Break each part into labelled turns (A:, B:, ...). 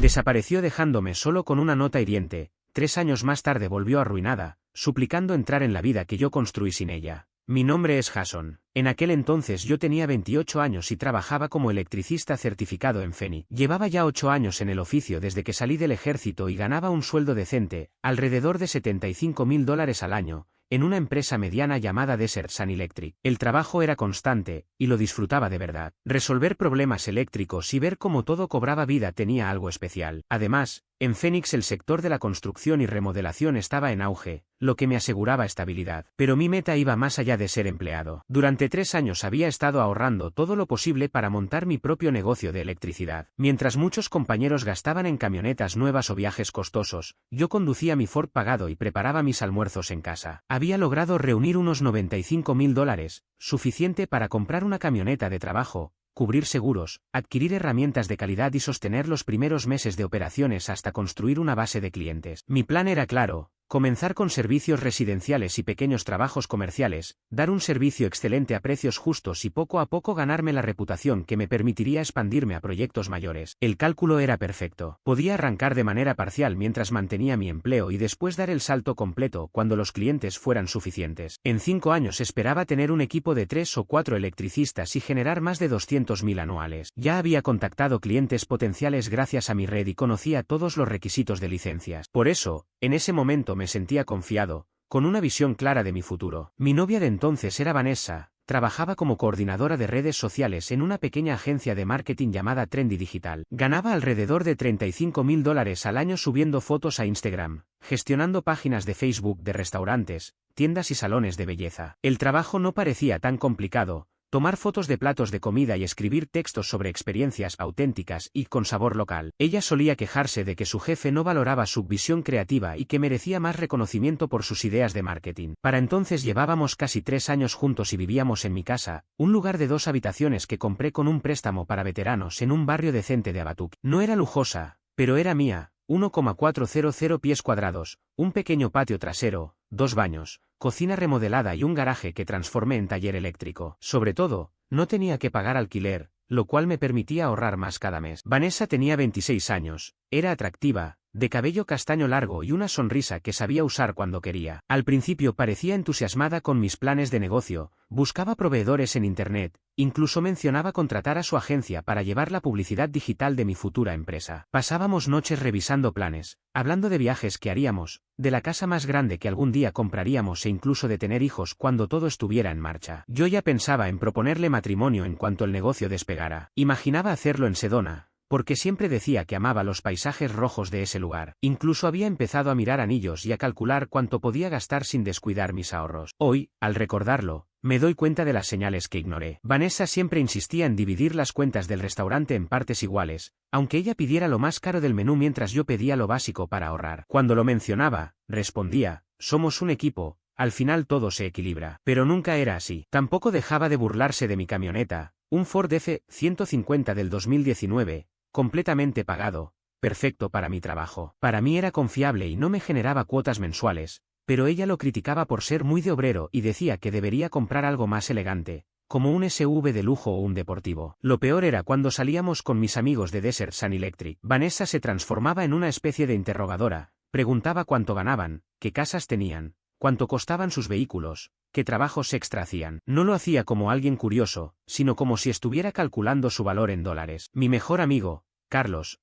A: Desapareció dejándome solo con una nota hiriente. 3 años más tarde volvió arruinada, suplicando entrar en la vida que yo construí sin ella. Mi nombre es Jason. En aquel entonces yo tenía 28 años y trabajaba como electricista certificado en Phoenix. Llevaba ya 8 años en el oficio desde que salí del ejército y ganaba un sueldo decente, alrededor de $75,000 al año, en una empresa mediana llamada Desert Sun Electric. El trabajo era constante, y lo disfrutaba de verdad. Resolver problemas eléctricos y ver cómo todo cobraba vida tenía algo especial. Además, en Phoenix el sector de la construcción y remodelación estaba en auge, lo que me aseguraba estabilidad. Pero mi meta iba más allá de ser empleado. Durante 3 años había estado ahorrando todo lo posible para montar mi propio negocio de electricidad. Mientras muchos compañeros gastaban en camionetas nuevas o viajes costosos, yo conducía mi Ford pagado y preparaba mis almuerzos en casa. Había logrado reunir unos $95,000, suficiente para comprar una camioneta de trabajo, cubrir seguros, adquirir herramientas de calidad y sostener los primeros meses de operaciones hasta construir una base de clientes. Mi plan era claro: comenzar con servicios residenciales y pequeños trabajos comerciales, dar un servicio excelente a precios justos y poco a poco ganarme la reputación que me permitiría expandirme a proyectos mayores. El cálculo era perfecto. Podía arrancar de manera parcial mientras mantenía mi empleo y después dar el salto completo cuando los clientes fueran suficientes. En 5 años esperaba tener un equipo de 3 o 4 electricistas y generar más de 200,000 anuales. Ya había contactado clientes potenciales gracias a mi red y conocía todos los requisitos de licencias. Por eso, en ese momento me sentía confiado, con una visión clara de mi futuro. Mi novia de entonces era Vanessa, trabajaba como coordinadora de redes sociales en una pequeña agencia de marketing llamada Trendy Digital. Ganaba alrededor de $35,000 al año subiendo fotos a Instagram, gestionando páginas de Facebook de restaurantes, tiendas y salones de belleza. El trabajo no parecía tan complicado: tomar fotos de platos de comida y escribir textos sobre experiencias auténticas y con sabor local. Ella solía quejarse de que su jefe no valoraba su visión creativa y que merecía más reconocimiento por sus ideas de marketing. Para entonces llevábamos casi 3 años juntos y vivíamos en mi casa, un lugar de 2 habitaciones que compré con un préstamo para veteranos en un barrio decente de Abatuk. No era lujosa, pero era mía: 1,400 pies cuadrados, un pequeño patio trasero, 2 baños, cocina remodelada y un garaje que transformé en taller eléctrico. Sobre todo, no tenía que pagar alquiler, lo cual me permitía ahorrar más cada mes. Vanessa tenía 26 años, era atractiva, de cabello castaño largo y una sonrisa que sabía usar cuando quería. Al principio parecía entusiasmada con mis planes de negocio, buscaba proveedores en internet, incluso mencionaba contratar a su agencia para llevar la publicidad digital de mi futura empresa. Pasábamos noches revisando planes, hablando de viajes que haríamos, de la casa más grande que algún día compraríamos e incluso de tener hijos cuando todo estuviera en marcha. Yo ya pensaba en proponerle matrimonio en cuanto el negocio despegara. Imaginaba hacerlo en Sedona, porque siempre decía que amaba los paisajes rojos de ese lugar. Incluso había empezado a mirar anillos y a calcular cuánto podía gastar sin descuidar mis ahorros. Hoy, al recordarlo, me doy cuenta de las señales que ignoré. Vanessa siempre insistía en dividir las cuentas del restaurante en partes iguales, aunque ella pidiera lo más caro del menú mientras yo pedía lo básico para ahorrar. Cuando lo mencionaba, respondía: somos un equipo, al final todo se equilibra. Pero nunca era así. Tampoco dejaba de burlarse de mi camioneta, un Ford F-150 del 2019, completamente pagado, perfecto para mi trabajo. Para mí era confiable y no me generaba cuotas mensuales, pero ella lo criticaba por ser muy de obrero y decía que debería comprar algo más elegante, como un SUV de lujo o un deportivo. Lo peor era cuando salíamos con mis amigos de Desert Sun Electric. Vanessa se transformaba en una especie de interrogadora, preguntaba cuánto ganaban, qué casas tenían, cuánto costaban sus vehículos, qué trabajos extra hacían. No lo hacía como alguien curioso, sino como si estuviera calculando su valor en dólares. Mi mejor amigo, Carlos,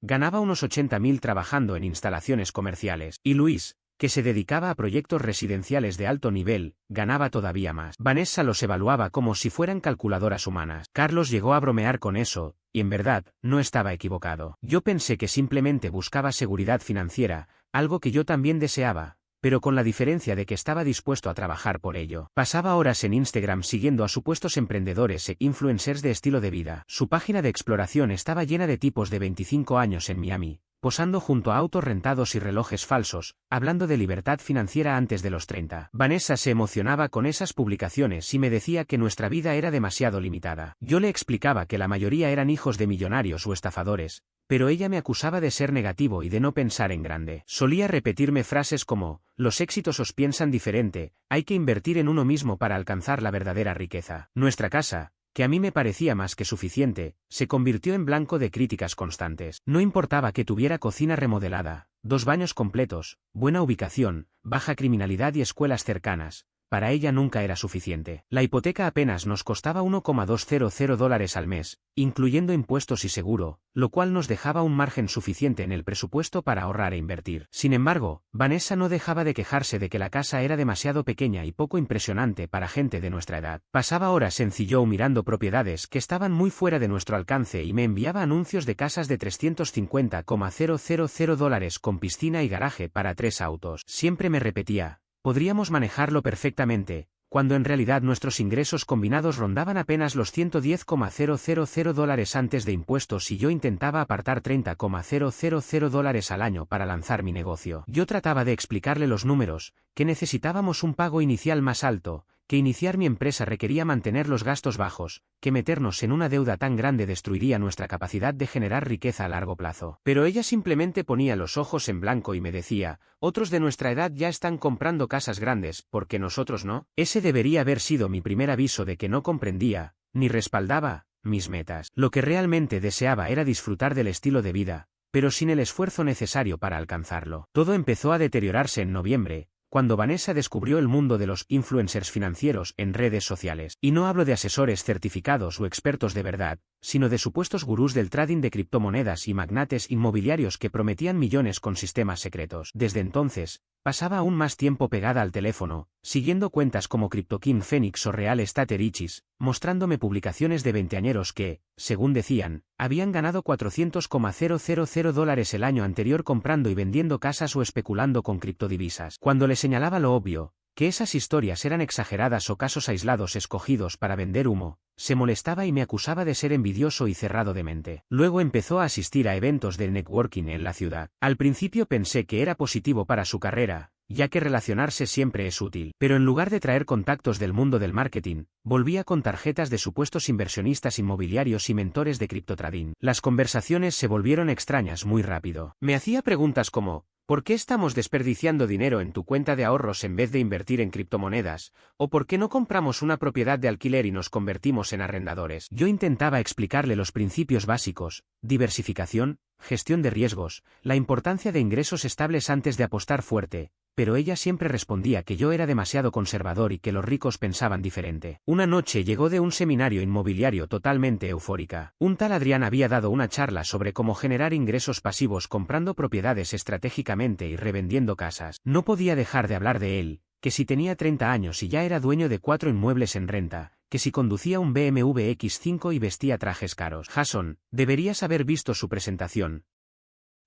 A: ganaba unos 80,000 trabajando en instalaciones comerciales, y Luis, que se dedicaba a proyectos residenciales de alto nivel, ganaba todavía más. Vanessa los evaluaba como si fueran calculadoras humanas. Carlos llegó a bromear con eso, y en verdad, no estaba equivocado. Yo pensé que simplemente buscaba seguridad financiera, algo que yo también deseaba, pero con la diferencia de que estaba dispuesto a trabajar por ello. Pasaba horas en Instagram siguiendo a supuestos emprendedores e influencers de estilo de vida. Su página de exploración estaba llena de tipos de 25 años en Miami, posando junto a autos rentados y relojes falsos, hablando de libertad financiera antes de los 30. Vanessa se emocionaba con esas publicaciones y me decía que nuestra vida era demasiado limitada. Yo le explicaba que la mayoría eran hijos de millonarios o estafadores, pero ella me acusaba de ser negativo y de no pensar en grande. Solía repetirme frases como: los exitosos piensan diferente, hay que invertir en uno mismo para alcanzar la verdadera riqueza. Nuestra casa, que a mí me parecía más que suficiente, se convirtió en blanco de críticas constantes. No importaba que tuviera cocina remodelada, 2 baños completos, buena ubicación, baja criminalidad y escuelas cercanas. Para ella nunca era suficiente. La hipoteca apenas nos costaba $1,200 al mes, incluyendo impuestos y seguro, lo cual nos dejaba un margen suficiente en el presupuesto para ahorrar e invertir. Sin embargo, Vanessa no dejaba de quejarse de que la casa era demasiado pequeña y poco impresionante para gente de nuestra edad. Pasaba horas en Zillow mirando propiedades que estaban muy fuera de nuestro alcance y me enviaba anuncios de casas de $350,000 con piscina y garaje para 3 autos. Siempre me repetía: podríamos manejarlo perfectamente, cuando en realidad nuestros ingresos combinados rondaban apenas los $110,000 antes de impuestos y yo intentaba apartar $30,000 al año para lanzar mi negocio. Yo trataba de explicarle los números, que necesitábamos un pago inicial más alto, que iniciar mi empresa requería mantener los gastos bajos, que meternos en una deuda tan grande destruiría nuestra capacidad de generar riqueza a largo plazo. Pero ella simplemente ponía los ojos en blanco y me decía: otros de nuestra edad ya están comprando casas grandes, ¿por qué nosotros no? Ese debería haber sido mi primer aviso de que no comprendía, ni respaldaba, mis metas. Lo que realmente deseaba era disfrutar del estilo de vida, pero sin el esfuerzo necesario para alcanzarlo. Todo empezó a deteriorarse en noviembre, cuando Vanessa descubrió el mundo de los influencers financieros en redes sociales. Y no hablo de asesores certificados o expertos de verdad, sino de supuestos gurús del trading de criptomonedas y magnates inmobiliarios que prometían millones con sistemas secretos. Desde entonces, pasaba aún más tiempo pegada al teléfono, siguiendo cuentas como CryptoKing Phoenix o Real Estate Riches, mostrándome publicaciones de veinteañeros que, según decían, habían ganado $400,000 el año anterior comprando y vendiendo casas o especulando con criptodivisas. Cuando le señalaba lo obvio, que esas historias eran exageradas o casos aislados escogidos para vender humo, se molestaba y me acusaba de ser envidioso y cerrado de mente. Luego empezó a asistir a eventos de networking en la ciudad. Al principio pensé que era positivo para su carrera, ya que relacionarse siempre es útil. Pero en lugar de traer contactos del mundo del marketing, volvía con tarjetas de supuestos inversionistas inmobiliarios y mentores de criptotrading. Las conversaciones se volvieron extrañas muy rápido. Me hacía preguntas como: ¿por qué estamos desperdiciando dinero en tu cuenta de ahorros en vez de invertir en criptomonedas? ¿O por qué no compramos una propiedad de alquiler y nos convertimos en arrendadores? Yo intentaba explicarle los principios básicos: diversificación, gestión de riesgos, la importancia de ingresos estables antes de apostar fuerte, pero ella siempre respondía que yo era demasiado conservador y que los ricos pensaban diferente. Una noche llegó de un seminario inmobiliario totalmente eufórica. Un tal Adrián había dado una charla sobre cómo generar ingresos pasivos comprando propiedades estratégicamente y revendiendo casas. No podía dejar de hablar de él, que si tenía 30 años y ya era dueño de 4 inmuebles en renta, que si conducía un BMW X5 y vestía trajes caros. Jason, deberías haber visto su presentación,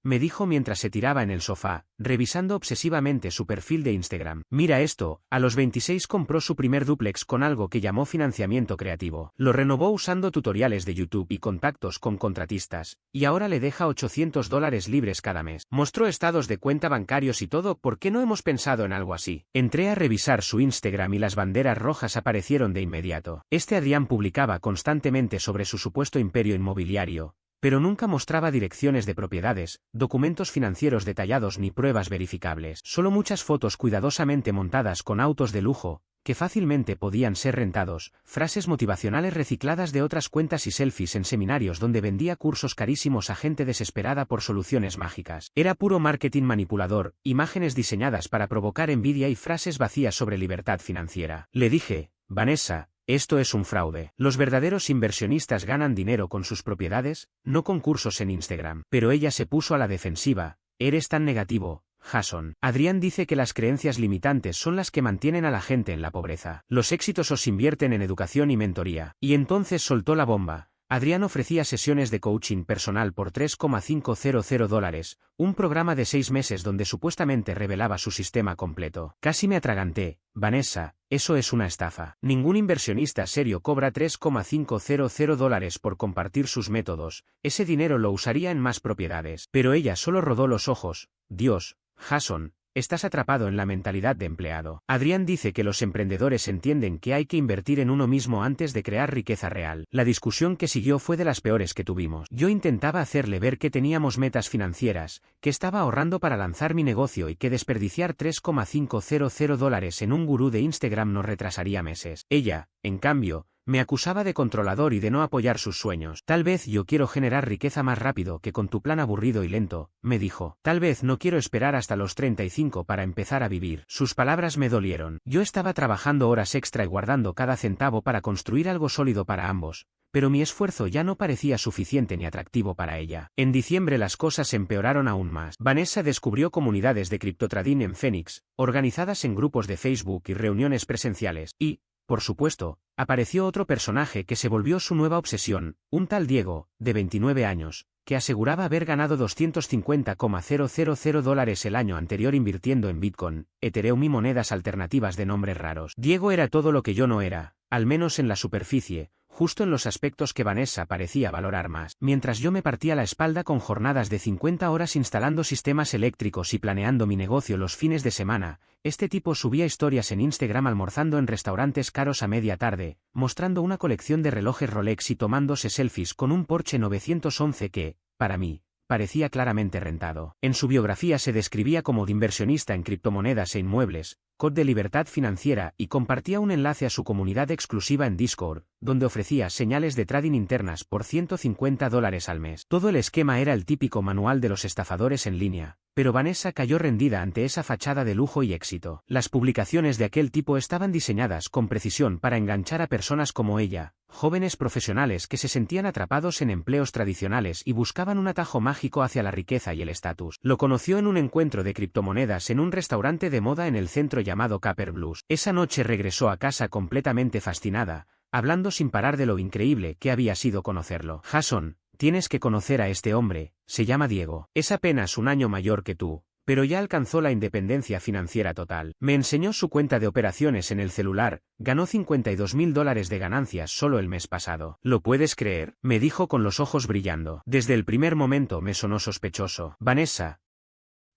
A: me dijo mientras se tiraba en el sofá, revisando obsesivamente su perfil de Instagram. Mira esto: a los 26 compró su primer dúplex con algo que llamó financiamiento creativo. Lo renovó usando tutoriales de YouTube y contactos con contratistas, y ahora le deja $800 libres cada mes. Mostró estados de cuenta bancarios y todo. ¿Por qué no hemos pensado en algo así? Entré a revisar su Instagram y las banderas rojas aparecieron de inmediato. Este Adrián publicaba constantemente sobre su supuesto imperio inmobiliario, pero nunca mostraba direcciones de propiedades, documentos financieros detallados ni pruebas verificables. Solo muchas fotos cuidadosamente montadas con autos de lujo, que fácilmente podían ser rentados, frases motivacionales recicladas de otras cuentas y selfies en seminarios donde vendía cursos carísimos a gente desesperada por soluciones mágicas. Era puro marketing manipulador, imágenes diseñadas para provocar envidia y frases vacías sobre libertad financiera. Le dije: Vanessa, esto es un fraude. Los verdaderos inversionistas ganan dinero con sus propiedades, no con cursos en Instagram. Pero ella se puso a la defensiva: eres tan negativo, Jason. Adrián dice que las creencias limitantes son las que mantienen a la gente en la pobreza. Los exitosos invierten en educación y mentoría. Y entonces soltó la bomba. Adrián ofrecía sesiones de coaching personal por $3,500, un programa de 6 meses donde supuestamente revelaba su sistema completo. Casi me atraganté: Vanessa, eso es una estafa. Ningún inversionista serio cobra $3,500 por compartir sus métodos. Ese dinero lo usaría en más propiedades. Pero ella solo rodó los ojos. Dios, Jason, estás atrapado en la mentalidad de empleado. Adrián dice que los emprendedores entienden que hay que invertir en uno mismo antes de crear riqueza real. La discusión que siguió fue de las peores que tuvimos. Yo intentaba hacerle ver que teníamos metas financieras, que estaba ahorrando para lanzar mi negocio y que desperdiciar $3,500 en un gurú de Instagram nos retrasaría meses. Ella, en cambio, Me acusaba de controlador y de no apoyar sus sueños. Tal vez yo quiero generar riqueza más rápido que con tu plan aburrido y lento, me dijo. Tal vez no quiero esperar hasta los 35 para empezar a vivir. Sus palabras me dolieron. Yo estaba trabajando horas extra y guardando cada centavo para construir algo sólido para ambos, pero mi esfuerzo ya no parecía suficiente ni atractivo para ella. En diciembre las cosas empeoraron aún más. Vanessa descubrió comunidades de criptotrading en Phoenix, organizadas en grupos de Facebook y reuniones presenciales, y, por supuesto, apareció otro personaje que se volvió su nueva obsesión, un tal Diego, de 29 años, que aseguraba haber ganado $250,000 el año anterior invirtiendo en Bitcoin, Ethereum y monedas alternativas de nombres raros. Diego era todo lo que yo no era, al menos en la superficie, justo en los aspectos que Vanessa parecía valorar más. Mientras yo me partía la espalda con jornadas de 50 horas instalando sistemas eléctricos y planeando mi negocio los fines de semana, este tipo subía historias en Instagram almorzando en restaurantes caros a media tarde, mostrando una colección de relojes Rolex y tomándose selfies con un Porsche 911 que, para mí, parecía claramente rentado. En su biografía se describía como inversionista en criptomonedas e inmuebles, coach de libertad financiera y compartía un enlace a su comunidad exclusiva en Discord, donde ofrecía señales de trading internas por $150 al mes. Todo el esquema era el típico manual de los estafadores en línea, pero Vanessa cayó rendida ante esa fachada de lujo y éxito. Las publicaciones de aquel tipo estaban diseñadas con precisión para enganchar a personas como ella, jóvenes profesionales que se sentían atrapados en empleos tradicionales y buscaban un atajo mágico hacia la riqueza y el estatus. Lo conoció en un encuentro de criptomonedas en un restaurante de moda en el centro llamado Copper Blues. Esa noche regresó a casa completamente fascinada, hablando sin parar de lo increíble que había sido conocerlo. Jason, tienes que conocer a este hombre, se llama Diego. Es apenas un año mayor que tú, pero ya alcanzó la independencia financiera total. Me enseñó su cuenta de operaciones en el celular, ganó $52,000 de ganancias solo el mes pasado. ¿Lo puedes creer?, me dijo con los ojos brillando. Desde el primer momento me sonó sospechoso. Vanessa,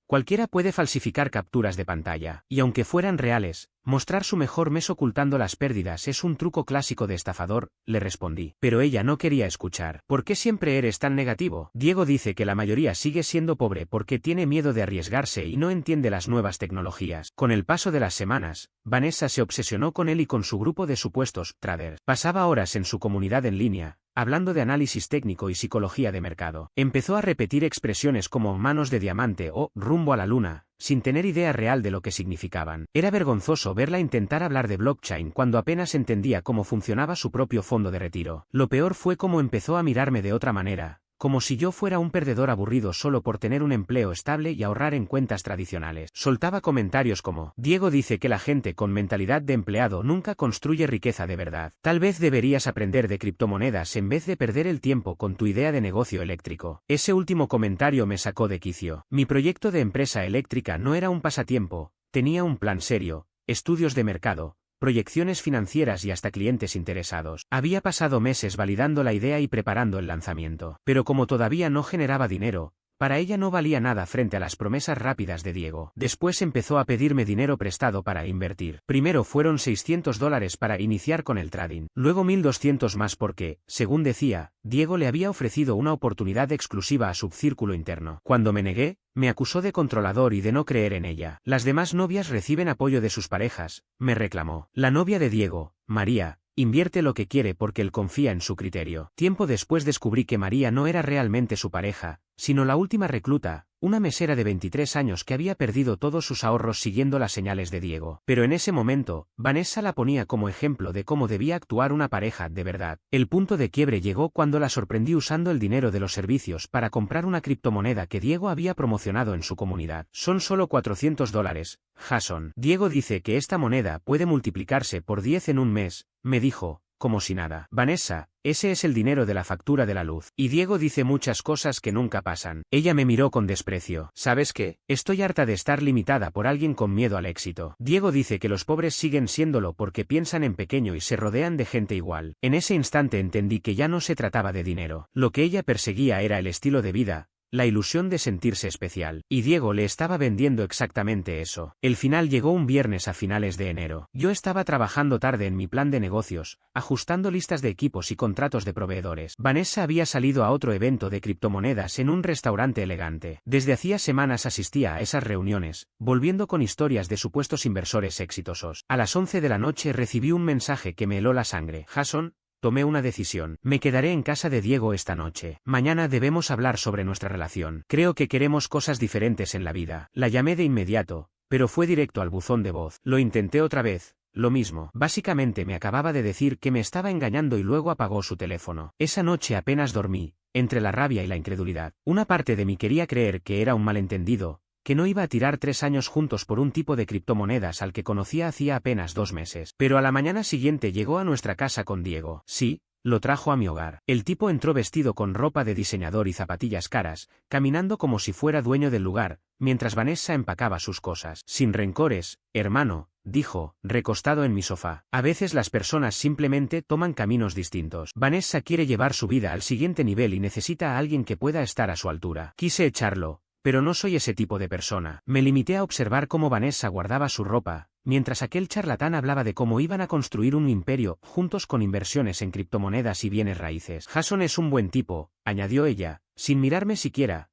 A: cualquiera puede falsificar capturas de pantalla, y aunque fueran reales, mostrar su mejor mes ocultando las pérdidas es un truco clásico de estafador, le respondí. Pero ella no quería escuchar. ¿Por qué siempre eres tan negativo? Diego dice que la mayoría sigue siendo pobre porque tiene miedo de arriesgarse y no entiende las nuevas tecnologías. Con el paso de las semanas, Vanessa se obsesionó con él y con su grupo de supuestos traders. Pasaba horas en su comunidad en línea, hablando de análisis técnico y psicología de mercado. Empezó a repetir expresiones como manos de diamante o rumbo a la luna, sin tener idea real de lo que significaban. Era vergonzoso verla intentar hablar de blockchain cuando apenas entendía cómo funcionaba su propio fondo de retiro. Lo peor fue cómo empezó a mirarme de otra manera, como si yo fuera un perdedor aburrido solo por tener un empleo estable y ahorrar en cuentas tradicionales. Soltaba comentarios como: Diego dice que la gente con mentalidad de empleado nunca construye riqueza de verdad. Tal vez deberías aprender de criptomonedas en vez de perder el tiempo con tu idea de negocio eléctrico. Ese último comentario me sacó de quicio. Mi proyecto de empresa eléctrica no era un pasatiempo, tenía un plan serio, estudios de mercado, proyecciones financieras y hasta clientes interesados. Había pasado meses validando la idea y preparando el lanzamiento. Pero como todavía no generaba dinero, para ella no valía nada frente a las promesas rápidas de Diego. Después empezó a pedirme dinero prestado para invertir. Primero fueron $600 para iniciar con el trading. Luego 1.200 más porque, según decía, Diego le había ofrecido una oportunidad exclusiva a su círculo interno. Cuando me negué, me acusó de controlador y de no creer en ella. Las demás novias reciben apoyo de sus parejas, me reclamó. La novia de Diego, María, invierte lo que quiere porque él confía en su criterio. Tiempo después descubrí que María no era realmente su pareja, sino la última recluta, una mesera de 23 años que había perdido todos sus ahorros siguiendo las señales de Diego. Pero en ese momento, Vanessa la ponía como ejemplo de cómo debía actuar una pareja de verdad. El punto de quiebre llegó cuando la sorprendí usando el dinero de los servicios para comprar una criptomoneda que Diego había promocionado en su comunidad. Son solo $400, Jason. Diego dice que esta moneda puede multiplicarse por 10 en un mes, me dijo, como si nada. Vanessa, ese es el dinero de la factura de la luz. Y Diego dice muchas cosas que nunca pasan. Ella me miró con desprecio. ¿Sabes qué? Estoy harta de estar limitada por alguien con miedo al éxito. Diego dice que los pobres siguen siéndolo porque piensan en pequeño y se rodean de gente igual. En ese instante entendí que ya no se trataba de dinero. Lo que ella perseguía era el estilo de vida, la ilusión de sentirse especial. Y Diego le estaba vendiendo exactamente eso. El final llegó un viernes a finales de enero. Yo estaba trabajando tarde en mi plan de negocios, ajustando listas de equipos y contratos de proveedores. Vanessa había salido a otro evento de criptomonedas en un restaurante elegante. Desde hacía semanas asistía a esas reuniones, volviendo con historias de supuestos inversores exitosos. A las 11 de la noche recibí un mensaje que me heló la sangre. Jason, tomé una decisión. Me quedaré en casa de Diego esta noche. Mañana debemos hablar sobre nuestra relación. Creo que queremos cosas diferentes en la vida. La llamé de inmediato, pero fue directo al buzón de voz. Lo intenté otra vez. Lo mismo. Básicamente me acababa de decir que me estaba engañando y luego apagó su teléfono. Esa noche apenas dormí, entre la rabia y la incredulidad. Una parte de mí quería creer que era un malentendido, que no iba a tirar 3 años juntos por un tipo de criptomonedas al que conocía hacía apenas 2 meses. Pero a la mañana siguiente llegó a nuestra casa con Diego. Sí, lo trajo a mi hogar. El tipo entró vestido con ropa de diseñador y zapatillas caras, caminando como si fuera dueño del lugar, mientras Vanessa empacaba sus cosas. Sin rencores, hermano, dijo, recostado en mi sofá. A veces las personas simplemente toman caminos distintos. Vanessa quiere llevar su vida al siguiente nivel y necesita a alguien que pueda estar a su altura. Quise echarlo, pero no soy ese tipo de persona. Me limité a observar cómo Vanessa guardaba su ropa, mientras aquel charlatán hablaba de cómo iban a construir un imperio juntos con inversiones en criptomonedas y bienes raíces. Jason es un buen tipo, añadió ella, sin mirarme siquiera,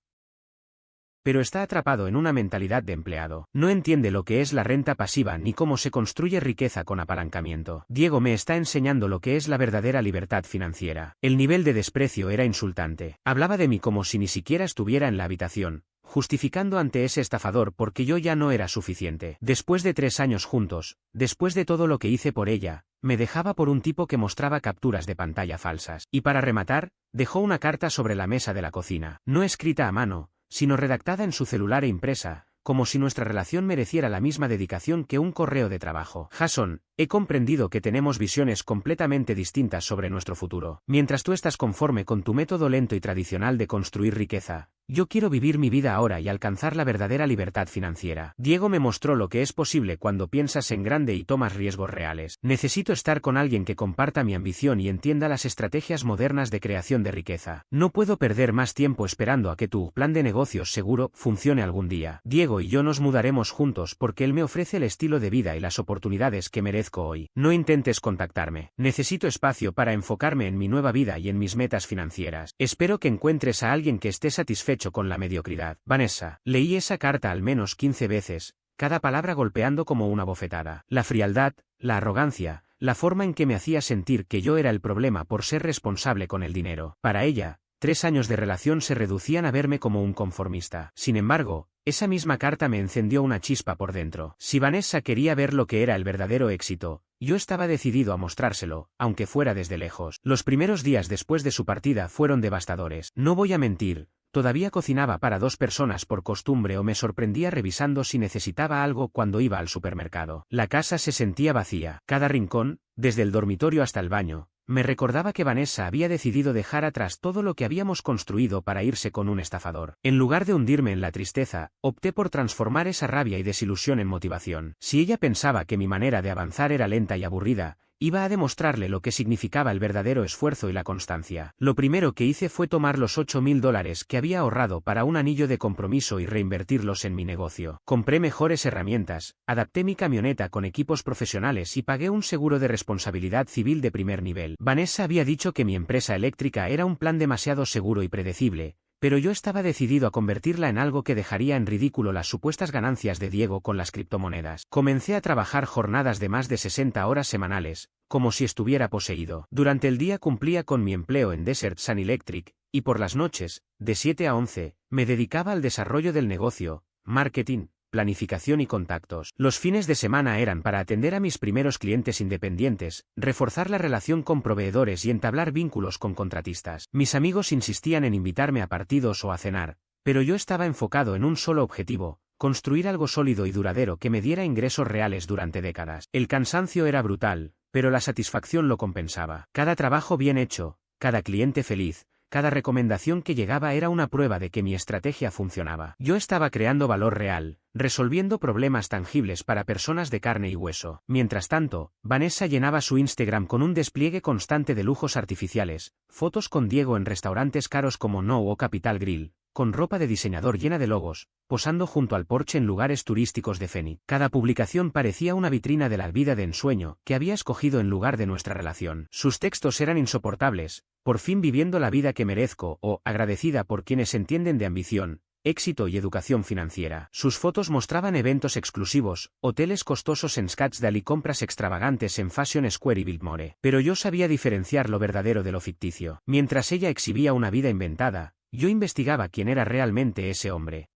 A: pero está atrapado en una mentalidad de empleado. No entiende lo que es la renta pasiva ni cómo se construye riqueza con apalancamiento. Diego me está enseñando lo que es la verdadera libertad financiera. El nivel de desprecio era insultante. Hablaba de mí como si ni siquiera estuviera en la habitación, justificando ante ese estafador porque yo ya no era suficiente. Después de 3 años juntos, después de todo lo que hice por ella, me dejaba por un tipo que mostraba capturas de pantalla falsas. Y para rematar, dejó una carta sobre la mesa de la cocina, no escrita a mano, sino redactada en su celular e impresa, como si nuestra relación mereciera la misma dedicación que un correo de trabajo. Jason, he comprendido que tenemos visiones completamente distintas sobre nuestro futuro. Mientras tú estás conforme con tu método lento y tradicional de construir riqueza, yo quiero vivir mi vida ahora y alcanzar la verdadera libertad financiera. Diego me mostró lo que es posible cuando piensas en grande y tomas riesgos reales. Necesito estar con alguien que comparta mi ambición y entienda las estrategias modernas de creación de riqueza. No puedo perder más tiempo esperando a que tu plan de negocios seguro funcione algún día. Diego y yo nos mudaremos juntos porque él me ofrece el estilo de vida y las oportunidades que merezco hoy. No intentes contactarme. Necesito espacio para enfocarme en mi nueva vida y en mis metas financieras. Espero que encuentres a alguien que esté satisfecho con la mediocridad. Vanessa, leí esa carta al menos 15 veces, cada palabra golpeando como una bofetada. La frialdad, la arrogancia, la forma en que me hacía sentir que yo era el problema por ser responsable con el dinero. Para ella, 3 años de relación se reducían a verme como un conformista. Sin embargo, esa misma carta me encendió una chispa por dentro. Si Vanessa quería ver lo que era el verdadero éxito, yo estaba decidido a mostrárselo, aunque fuera desde lejos. Los primeros días después de su partida fueron devastadores. No voy a mentir. Todavía cocinaba para 2 personas por costumbre o me sorprendía revisando si necesitaba algo cuando iba al supermercado. La casa se sentía vacía. Cada rincón, desde el dormitorio hasta el baño, me recordaba que Vanessa había decidido dejar atrás todo lo que habíamos construido para irse con un estafador. En lugar de hundirme en la tristeza, opté por transformar esa rabia y desilusión en motivación. Si ella pensaba que mi manera de avanzar era lenta y aburrida, iba a demostrarle lo que significaba el verdadero esfuerzo y la constancia. Lo primero que hice fue tomar los $8,000 que había ahorrado para un anillo de compromiso y reinvertirlos en mi negocio. Compré mejores herramientas, adapté mi camioneta con equipos profesionales y pagué un seguro de responsabilidad civil de primer nivel. Vanessa había dicho que mi empresa eléctrica era un plan demasiado seguro y predecible, pero yo estaba decidido a convertirla en algo que dejaría en ridículo las supuestas ganancias de Diego con las criptomonedas. Comencé a trabajar jornadas de más de 60 horas semanales, como si estuviera poseído. Durante el día cumplía con mi empleo en Desert Sun Electric, y por las noches, de 7 a 11, me dedicaba al desarrollo del negocio, marketing, planificación y contactos. Los fines de semana eran para atender a mis primeros clientes independientes, reforzar la relación con proveedores y entablar vínculos con contratistas. Mis amigos insistían en invitarme a partidos o a cenar, pero yo estaba enfocado en un solo objetivo: construir algo sólido y duradero que me diera ingresos reales durante décadas. El cansancio era brutal, pero la satisfacción lo compensaba. Cada trabajo bien hecho, cada cliente feliz, cada recomendación que llegaba era una prueba de que mi estrategia funcionaba. Yo estaba creando valor real, resolviendo problemas tangibles para personas de carne y hueso. Mientras tanto, Vanessa llenaba su Instagram con un despliegue constante de lujos artificiales, fotos con Diego en restaurantes caros como No o Capital Grill, con ropa de diseñador llena de logos, posando junto al porche en lugares turísticos de Phoenix. Cada publicación parecía una vitrina de la vida de ensueño que había escogido en lugar de nuestra relación. Sus textos eran insoportables: por fin viviendo la vida que merezco, o agradecida por quienes entienden de ambición, éxito y educación financiera. Sus fotos mostraban eventos exclusivos, hoteles costosos en Scottsdale y compras extravagantes en Fashion Square y Biltmore. Pero yo sabía diferenciar lo verdadero de lo ficticio. Mientras ella exhibía una vida inventada, yo investigaba quién era realmente ese hombre.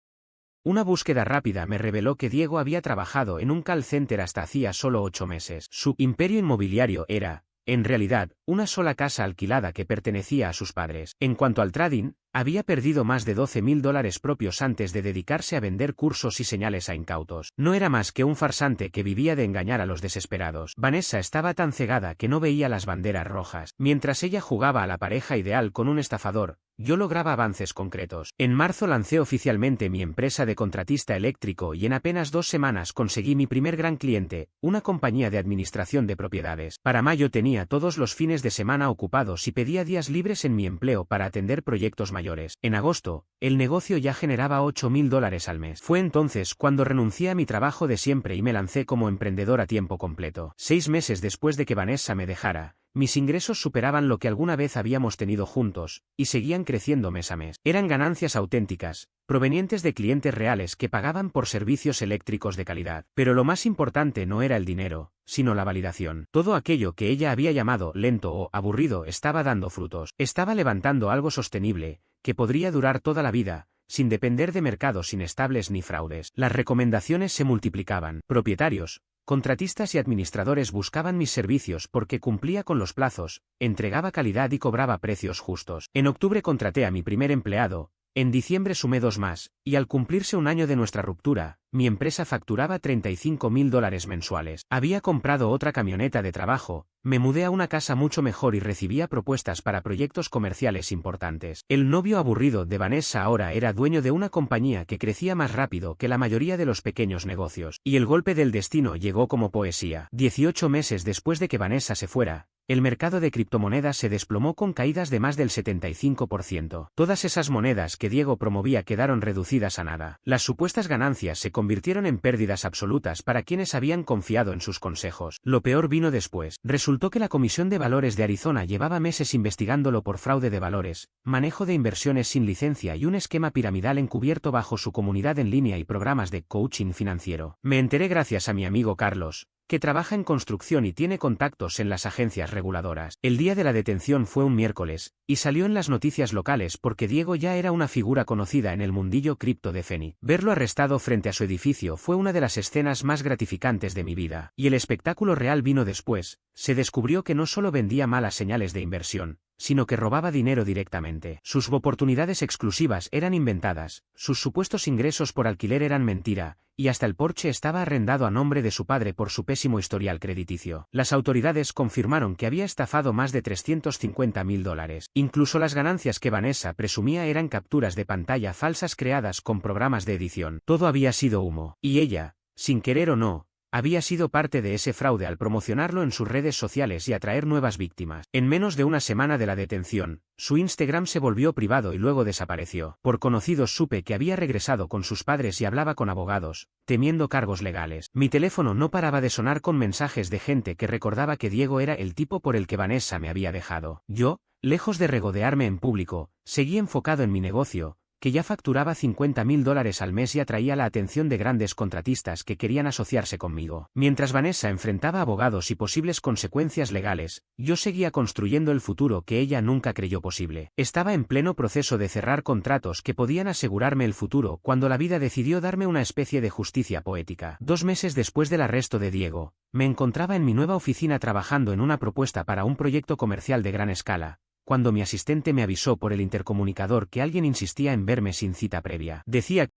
A: Una búsqueda rápida me reveló que Diego había trabajado en un call center hasta hacía solo 8 meses. Su imperio inmobiliario era, en realidad, una sola casa alquilada que pertenecía a sus padres. En cuanto al trading, había perdido más de $12,000 propios antes de dedicarse a vender cursos y señales a incautos. No era más que un farsante que vivía de engañar a los desesperados. Vanessa estaba tan cegada que no veía las banderas rojas. Mientras ella jugaba a la pareja ideal con un estafador, yo lograba avances concretos. En marzo lancé oficialmente mi empresa de contratista eléctrico y en apenas 2 semanas conseguí mi primer gran cliente, una compañía de administración de propiedades. Para mayo tenía todos los fines de semana ocupados y pedía días libres en mi empleo para atender proyectos mayores. En agosto, el negocio ya generaba $8,000 al mes. Fue entonces cuando renuncié a mi trabajo de siempre y me lancé como emprendedor a tiempo completo. 6 meses después de que Vanessa me dejara, mis ingresos superaban lo que alguna vez habíamos tenido juntos, y seguían creciendo mes a mes. Eran ganancias auténticas, provenientes de clientes reales que pagaban por servicios eléctricos de calidad. Pero lo más importante no era el dinero, sino la validación. Todo aquello que ella había llamado lento o aburrido estaba dando frutos. Estaba levantando algo sostenible, que podría durar toda la vida, sin depender de mercados inestables ni fraudes. Las recomendaciones se multiplicaban. Propietarios, contratistas y administradores buscaban mis servicios porque cumplía con los plazos, entregaba calidad y cobraba precios justos. En octubre contraté a mi primer empleado, en diciembre sumé 2 más, y al cumplirse un año de nuestra ruptura, mi empresa facturaba $35,000 mensuales. Había comprado otra camioneta de trabajo, me mudé a una casa mucho mejor y recibía propuestas para proyectos comerciales importantes. El novio aburrido de Vanessa ahora era dueño de una compañía que crecía más rápido que la mayoría de los pequeños negocios. Y el golpe del destino llegó como poesía. 18 meses después de que Vanessa se fuera, el mercado de criptomonedas se desplomó con caídas de más del 75%. Todas esas monedas que Diego promovía quedaron reducidas a nada. Las supuestas ganancias se convirtieron en pérdidas absolutas para quienes habían confiado en sus consejos. Lo peor vino después. Resultó que la Comisión de Valores de Arizona llevaba meses investigándolo por fraude de valores, manejo de inversiones sin licencia y un esquema piramidal encubierto bajo su comunidad en línea y programas de coaching financiero. Me enteré gracias a mi amigo Carlos, que trabaja en construcción y tiene contactos en las agencias reguladoras. El día de la detención fue un miércoles, y salió en las noticias locales porque Diego ya era una figura conocida en el mundillo cripto de Phoenix. Verlo arrestado frente a su edificio fue una de las escenas más gratificantes de mi vida. Y el espectáculo real vino después. Se descubrió que no solo vendía malas señales de inversión, sino que robaba dinero directamente. Sus oportunidades exclusivas eran inventadas, sus supuestos ingresos por alquiler eran mentira, y hasta el porche estaba arrendado a nombre de su padre por su pésimo historial crediticio. Las autoridades confirmaron que había estafado más de $350,000. Incluso las ganancias que Vanessa presumía eran capturas de pantalla falsas creadas con programas de edición. Todo había sido humo. Y ella, sin querer o no, había sido parte de ese fraude al promocionarlo en sus redes sociales y atraer nuevas víctimas. En menos de una semana de la detención, su Instagram se volvió privado y luego desapareció. Por conocidos supe que había regresado con sus padres y hablaba con abogados, temiendo cargos legales. Mi teléfono no paraba de sonar con mensajes de gente que recordaba que Diego era el tipo por el que Vanessa me había dejado. Yo, lejos de regodearme en público, seguí enfocado en mi negocio, que ya facturaba $50,000 al mes y atraía la atención de grandes contratistas que querían asociarse conmigo. Mientras Vanessa enfrentaba abogados y posibles consecuencias legales, yo seguía construyendo el futuro que ella nunca creyó posible. Estaba en pleno proceso de cerrar contratos que podían asegurarme el futuro cuando la vida decidió darme una especie de justicia poética. 2 meses después del arresto de Diego, me encontraba en mi nueva oficina trabajando en una propuesta para un proyecto comercial de gran escala, cuando mi asistente me avisó por el intercomunicador que alguien insistía en verme sin cita previa. Decía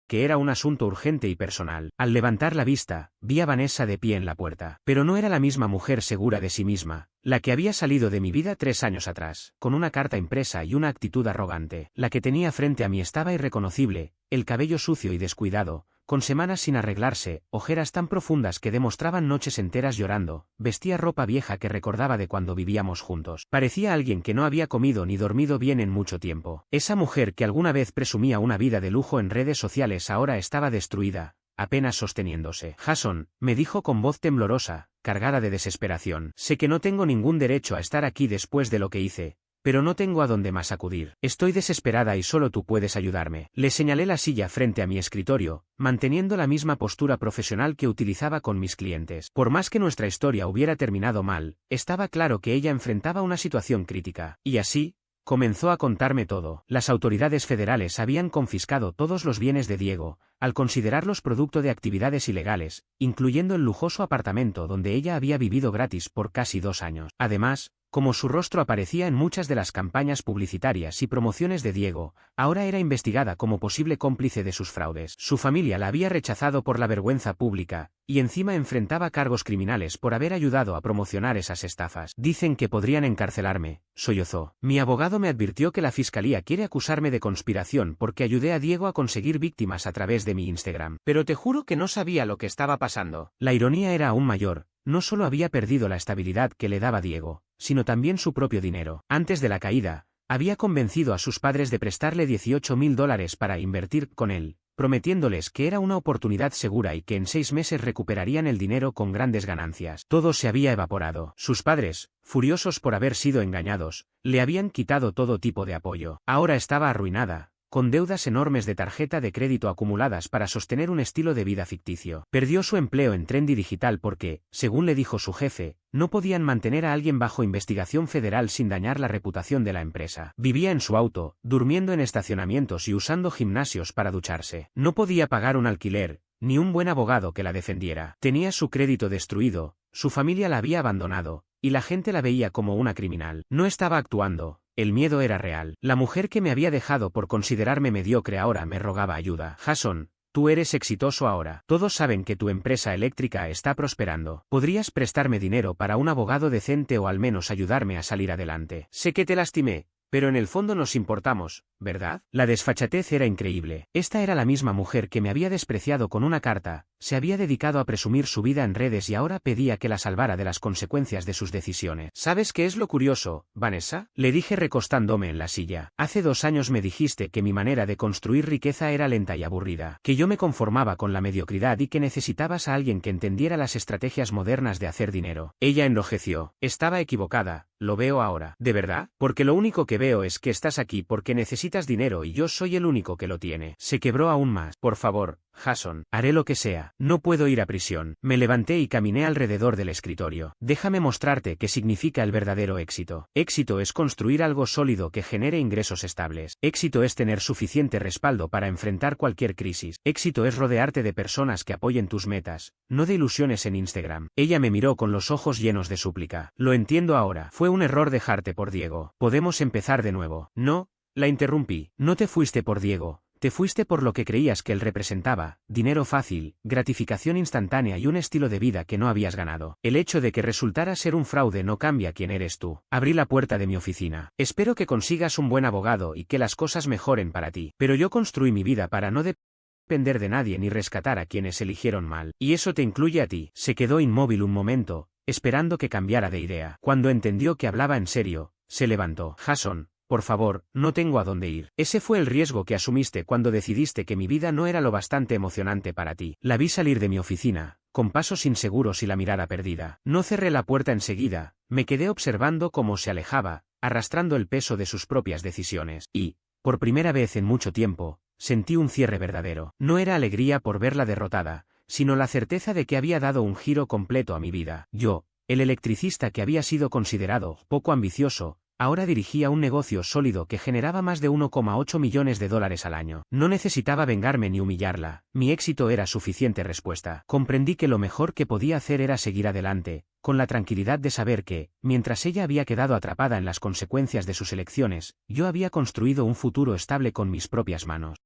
A: que era un asunto urgente y personal. Al levantar la vista, vi a Vanessa de pie en la puerta. Pero no era la misma mujer segura de sí misma, la que había salido de mi vida 3 años atrás, con una carta impresa y una actitud arrogante. La que tenía frente a mí estaba irreconocible, el cabello sucio y descuidado, con semanas sin arreglarse, ojeras tan profundas que demostraban noches enteras llorando, vestía ropa vieja que recordaba de cuando vivíamos juntos. Parecía alguien que no había comido ni dormido bien en mucho tiempo. Esa mujer que alguna vez presumía una vida de lujo en redes sociales ahora estaba destruida, apenas sosteniéndose. Jason, me dijo con voz temblorosa, cargada de desesperación. Sé que no tengo ningún derecho a estar aquí después de lo que hice, pero no tengo a dónde más acudir. Estoy desesperada y solo tú puedes ayudarme. Le señalé la silla frente a mi escritorio, manteniendo la misma postura profesional que utilizaba con mis clientes. Por más que nuestra historia hubiera terminado mal, estaba claro que ella enfrentaba una situación crítica. Y así, comenzó a contarme todo. Las autoridades federales habían confiscado todos los bienes de Diego, al considerarlos producto de actividades ilegales, incluyendo el lujoso apartamento donde ella había vivido gratis por casi 2 años. Además, como su rostro aparecía en muchas de las campañas publicitarias y promociones de Diego, ahora era investigada como posible cómplice de sus fraudes. Su familia la había rechazado por la vergüenza pública, y encima enfrentaba cargos criminales por haber ayudado a promocionar esas estafas. Dicen que podrían encarcelarme, sollozó. Mi abogado me advirtió que la fiscalía quiere acusarme de conspiración porque ayudé a Diego a conseguir víctimas a través de mi Instagram. Pero te juro que no sabía lo que estaba pasando. La ironía era aún mayor. No solo había perdido la estabilidad que le daba Diego, sino también su propio dinero. Antes de la caída, había convencido a sus padres de prestarle $18,000 para invertir con él, prometiéndoles que era una oportunidad segura y que en 6 meses recuperarían el dinero con grandes ganancias. Todo se había evaporado. Sus padres, furiosos por haber sido engañados, le habían quitado todo tipo de apoyo. Ahora estaba arruinada, con deudas enormes de tarjeta de crédito acumuladas para sostener un estilo de vida ficticio. Perdió su empleo en Trendy Digital porque, según le dijo su jefe, no podían mantener a alguien bajo investigación federal sin dañar la reputación de la empresa. Vivía en su auto, durmiendo en estacionamientos y usando gimnasios para ducharse. No podía pagar un alquiler, ni un buen abogado que la defendiera. Tenía su crédito destruido, su familia la había abandonado, y la gente la veía como una criminal. No estaba actuando. El miedo era real. La mujer que me había dejado por considerarme mediocre ahora me rogaba ayuda. Jason, tú eres exitoso ahora. Todos saben que tu empresa eléctrica está prosperando. ¿Podrías prestarme dinero para un abogado decente o al menos ayudarme a salir adelante? Sé que te lastimé, pero en el fondo nos importamos, ¿verdad? La desfachatez era increíble. Esta era la misma mujer que me había despreciado con una carta, se había dedicado a presumir su vida en redes y ahora pedía que la salvara de las consecuencias de sus decisiones. ¿Sabes qué es lo curioso, Vanessa? Le dije recostándome en la silla. Hace 2 años me dijiste que mi manera de construir riqueza era lenta y aburrida, que yo me conformaba con la mediocridad y que necesitabas a alguien que entendiera las estrategias modernas de hacer dinero. Ella enrojeció. Estaba equivocada, lo veo ahora. ¿De verdad? Porque lo único que veo es que estás aquí porque necesitas dinero y yo soy el único que lo tiene. Se quebró aún más. Por favor, Jason, haré lo que sea. No puedo ir a prisión. Me levanté y caminé alrededor del escritorio. Déjame mostrarte qué significa el verdadero éxito. Éxito es construir algo sólido que genere ingresos estables. Éxito es tener suficiente respaldo para enfrentar cualquier crisis. Éxito es rodearte de personas que apoyen tus metas, no de ilusiones en Instagram. Ella me miró con los ojos llenos de súplica. Lo entiendo ahora. Fue un error dejarte por Diego. Podemos empezar de nuevo. No, la interrumpí. No te fuiste por Diego. Te fuiste por lo que creías que él representaba, dinero fácil, gratificación instantánea y un estilo de vida que no habías ganado. El hecho de que resultara ser un fraude no cambia quién eres tú. Abrí la puerta de mi oficina. Espero que consigas un buen abogado y que las cosas mejoren para ti. Pero yo construí mi vida para no depender de nadie ni rescatar a quienes eligieron mal. Y eso te incluye a ti. Se quedó inmóvil un momento, esperando que cambiara de idea. Cuando entendió que hablaba en serio, se levantó. Jason, por favor, no tengo a dónde ir. Ese fue el riesgo que asumiste cuando decidiste que mi vida no era lo bastante emocionante para ti. La vi salir de mi oficina, con pasos inseguros y la mirada perdida. No cerré la puerta enseguida, me quedé observando cómo se alejaba, arrastrando el peso de sus propias decisiones. Y, por primera vez en mucho tiempo, sentí un cierre verdadero. No era alegría por verla derrotada, sino la certeza de que había dado un giro completo a mi vida. Yo, el electricista que había sido considerado poco ambicioso, ahora dirigía un negocio sólido que generaba más de $1,8 millones al año. No necesitaba vengarme ni humillarla, mi éxito era suficiente respuesta. Comprendí que lo mejor que podía hacer era seguir adelante, con la tranquilidad de saber que, mientras ella había quedado atrapada en las consecuencias de sus elecciones, yo había construido un futuro estable con mis propias manos.